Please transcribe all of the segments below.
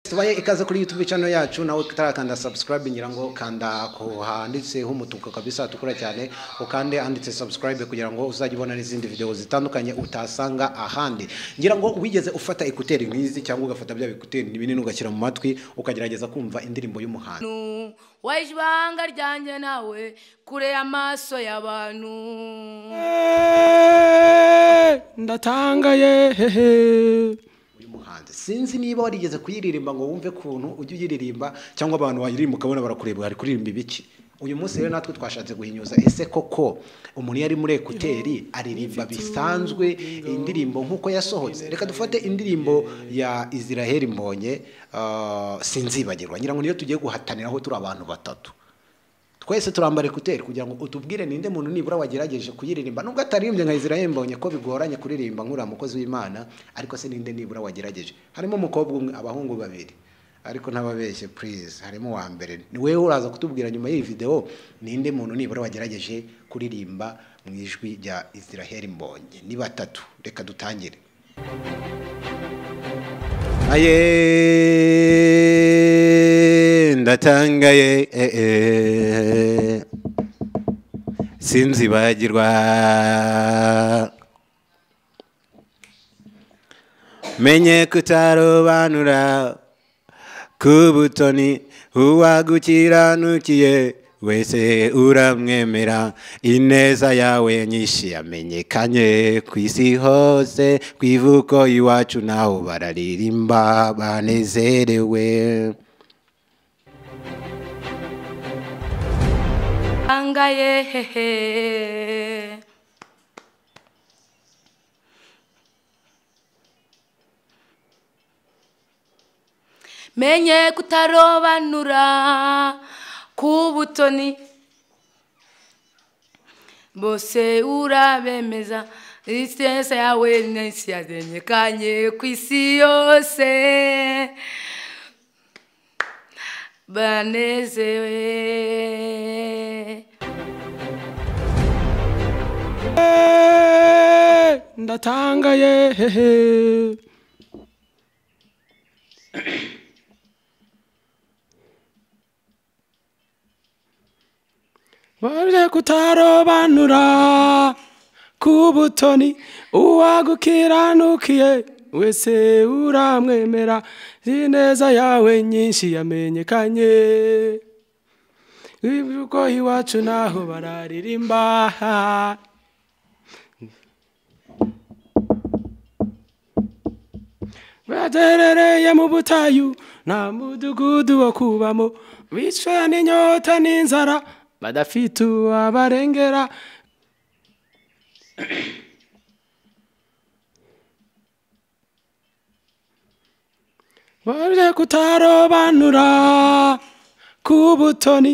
Tubaye ikaze kuri YouTube channel yacu nawe utarakanda subscribe ngira ngo kanda ko handitse humutuka kabisa tukura cyane ukande anditse subscribe kugira ngo uzajye ubona n'izindi video zitandukanye utasanga ahandi. Ngira ngo wigeze ufata ecouteur nk'izi cyangwa ugafata bya ecouteur binini ugashyira mu matwi ukagerageza kumva indirimbo y'umuhanda. Wajibanga ryanjye nawe kure amaso y'abantu ndatangaye hehe. Sinzi niba warigeze kuyiririmba ngo wumve kuntu ujye uyiririmba cyangwa abantu bayiririmba ukabona barakureba ari kuririmba ibiki. Uyu munsi rero natwe twashatse guhinyuza ese koko umuntu yari muri ekuteri aririmba bisanzwe indirimbo nkuko yasohotse. Reka dufate indirimbo ya Israel MBONYE sinzibagirwa. Ngira ngo niyo tugiye guhataniraho turi abantu batatu. Twese turambara ekuteri kugira ngo utubwire ninde muntu nibura wagerageje kuyiririmba nubwo ataririmbye nka Israel MBONYE ko bigoranye kuririmba nkura mukozi w'Imana, ariko se ninde nibura wagerageje. Harimo umukobwa umwe, abahungu babiri, ariko ntababeshye please, harimo wa mbere. Ni wewe uraza kutubwira nyuma y'iyi video ninde muntu nibura wagerageje kuririmba mu ijwi rya Israel MBONYE. Ni batatu, reka dutangire. Ndatangaye sinzibagirwa menye kutarobanura kubutoni uwagukiranukiye wese uramwemera ineza yawe nyinshi yamenyekanye ku isi hose kwivuko iwacu naho bararirimba banezerewe. angaye hehe menye kutarobanura kubutoni bose urabemeza ineza yawe nyinshi yamenyekanye ku isi yose banezerewe. Ndatangaye hehe. Barje kutarobanura kubutoni uwagukiranukiye wese uramwemera ineza yawe nyinshi yamenyekanye ivuko iwacu naho bararirimba baterereye mu butayu nta mudugudu wo kubamo bicwa n'inyota n'inzara badafite abarengera barje kutarobanura kubutoni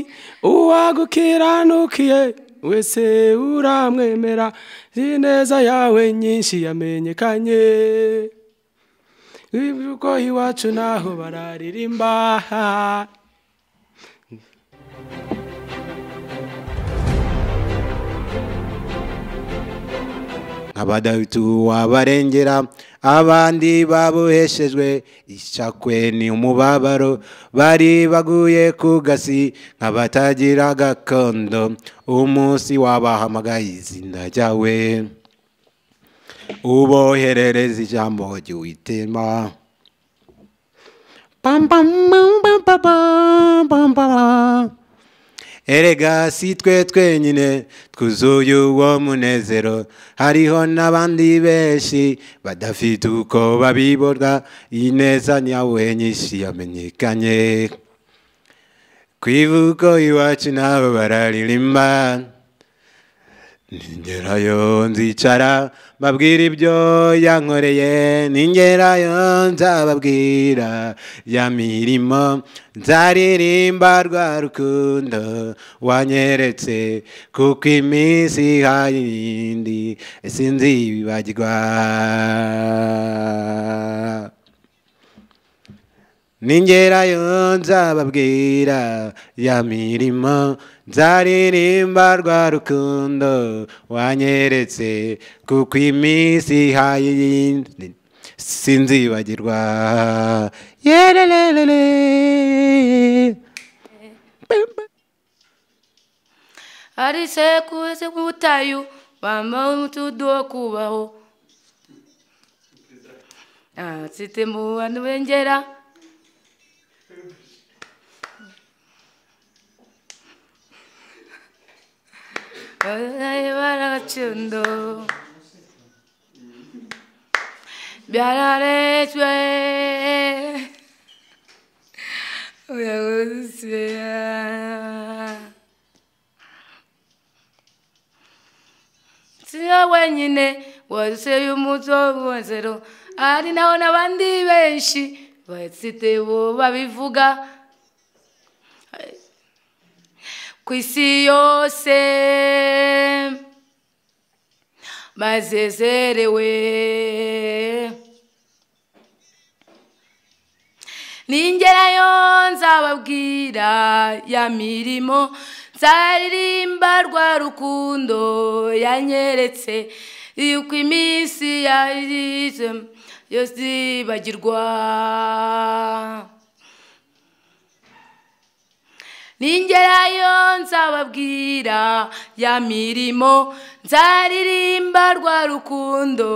uwagukiranukiye wese uramwemera ineza yawe nyinshi yamenyekanye ivuko iwacu naho bararirimba abadawitu wabarengera abandi babuheshejwe ishakwe ni umubabaro bari baguye ku gasi nk'abatagira gakondo umunsi wabahamagaye izina ryawe uboherereza ijambo ry'Uwiteka. Erega si twe twenyine twuzuye uwo munezero hariho n'abandi benshi badafite uko babibona ineza yawe nyinshi yamenyekanye kwivuko iwacu nabo bararirimba ningerayo nzicara babwira ibyo yankoreye ningerayo nzababwira ya mirimo nzaririmba rwa rukundo wanyeretse kuko iminsi hayindi sinzibagirwa ningerayo nzababwira ya mirimo nzaririmba rwa rukundo wanyeretse kuko iminsi hayindi sinzibagirwa yerelelele ari sekuze butayu bambaye umutudo kubaho site mu bantu bengera baragacundo byararetswe siya wenyine waseye umuzo w'inzero ari naho n'abandi benshi basite bo babivuga ku isi yose bazezerewe ningerayo nzababwira ya mirimo nzaririmba rwa rukundo yanyeretse yuko iminsi yahize yose bagirwa ningerayo nzababwira ya mirimo nzaririmba rwa rukundo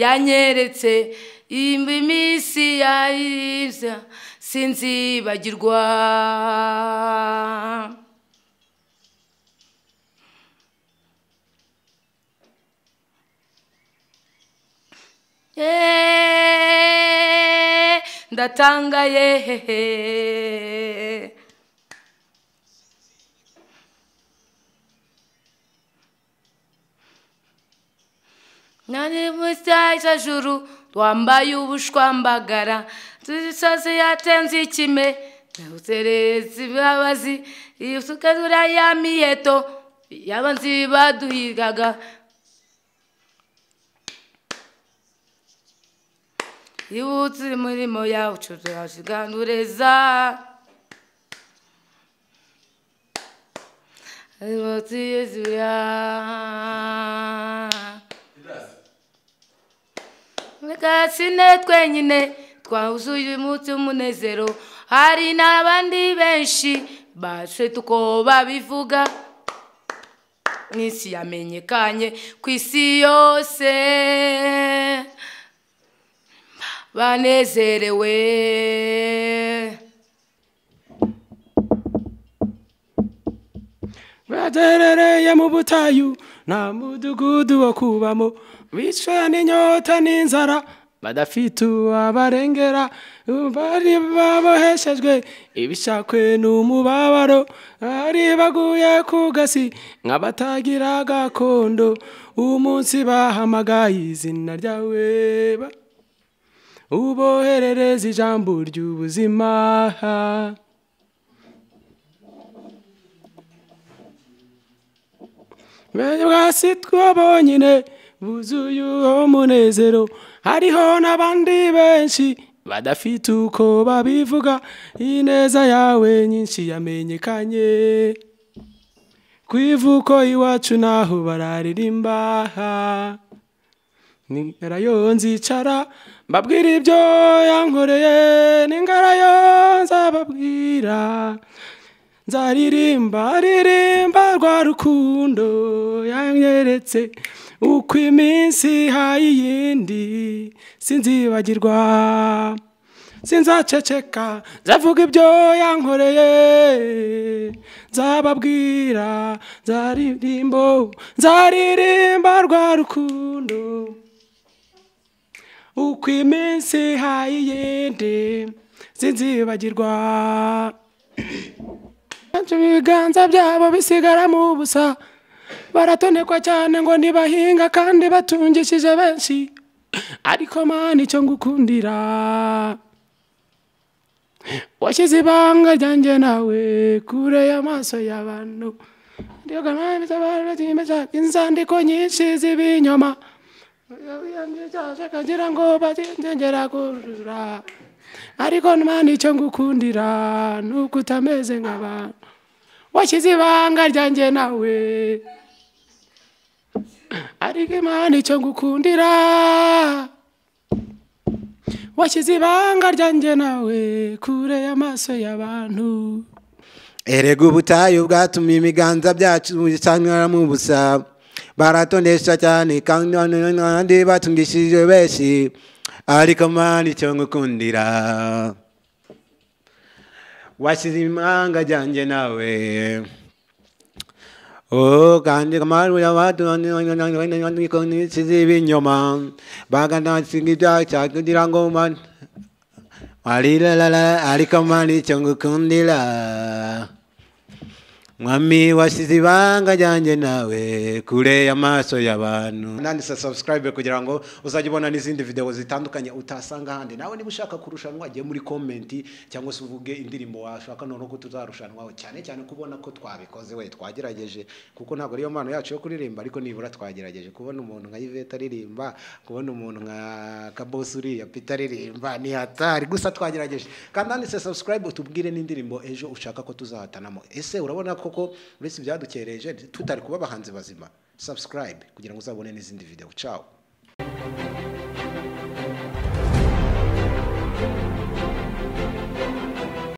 yanyeretse iminsi yahize sinzibagirwa ndatangaye nani mustaisa juru twambaye ubushwambagara tuzisaze yatenze ikime uterezi babazi isukazura ya miyeto yabanzi baduhigaga yibutse murimo yacu turashiganureza yibutse yezuya Sine twenyine twawuzuye umunsi w'umunezero hari n'abandi benshi bashe tuko babivuga n'isi yamenyekanye ku isi yose banezerewe baterereye mu butayu nta mudugudu wo kubamo bicwa n'inyota n'inzara badafite abarengera bari baboheshejwe ibishakwe n'umubabaro ari baguye ku gasi nk'abatagira gakondo umunsi bahamagaye izina ryawe uboherereza ijambo ry'ubuzima bwasi twabonyine buzuye umunezero hariho n'abandi benshi badafite uko babivuga ineza yawe nyinshi yamenyekanye kwivuko iwacu naho baririmba ningarayo nzicara mbabwira ibyo yankoreye ningarayo nzababwira nzaririmba rwa rukundo yanyeretse uko iminsi hayindi sinzibagirwa sinzaceceka nzavuga ibyo yankoreye nzababwira nzaririmba rwa rukundo uko iminsi hayindi sinzibagirwa ibiganza byabo bisigara mu busa baratonekwa cyane ngo nibahinga kandi batungishije benshi ariko mani icyo ngukundira washyize ibanga ryanjye nawe kure y'amaso y'abantu inzandiko nyinshi z'ibinyoma kagira ngo batengera kurura ariko mani icyo ngukundira nuko utameze nk'abantu washyize ibanga ryanjye nawe ariko mani icyo ngukundira washyize ibanga ryanjye nawe kure y'amaso y'abantu. Erega ubutayu bwatumye imiganza byacu bisanira mu busa, baratondesha cyane kandi batungishije benshi, ariko Mana icyo ngukundira washyize ibanga ryanjye nawe. Oh, kandi kamaru ya watu nisize ibinyoma baganatsinga ibyaha kugira ngo Alilala, ariko Mana icyo ngukundira Mwami washyize ibanga ryanjye nawe kure y'amaso y'abantu. Nanditse subscribe kugira ngo uzajye ubona n'izindi video zitandukanye utasanga handi. Nawe niba ushaka kurushanwa agiye muri comment cyangwa se uvuge indirimbo washaka none ko tuzarushanwaho, cyane cyane kubona ko twabikoze we twagerageje, kuko ntabwo ariyo mpano yacu yo kuririmba, ariko nibura twagerageje kubona umuntu nka Yvette aririmba, kubona umuntu nka Kabosuri ya Peter aririmba ni hatari, gusa twagerageje. Kandi nanditse subscribe utubwire n'indirimbo ejo ushaka ko tuzahatanamo. Ese urabona ko uretse byadukereje tutari kuba abahanzi bazima? Subscribe kugira ngo uzabone n'izindi video. Ciao.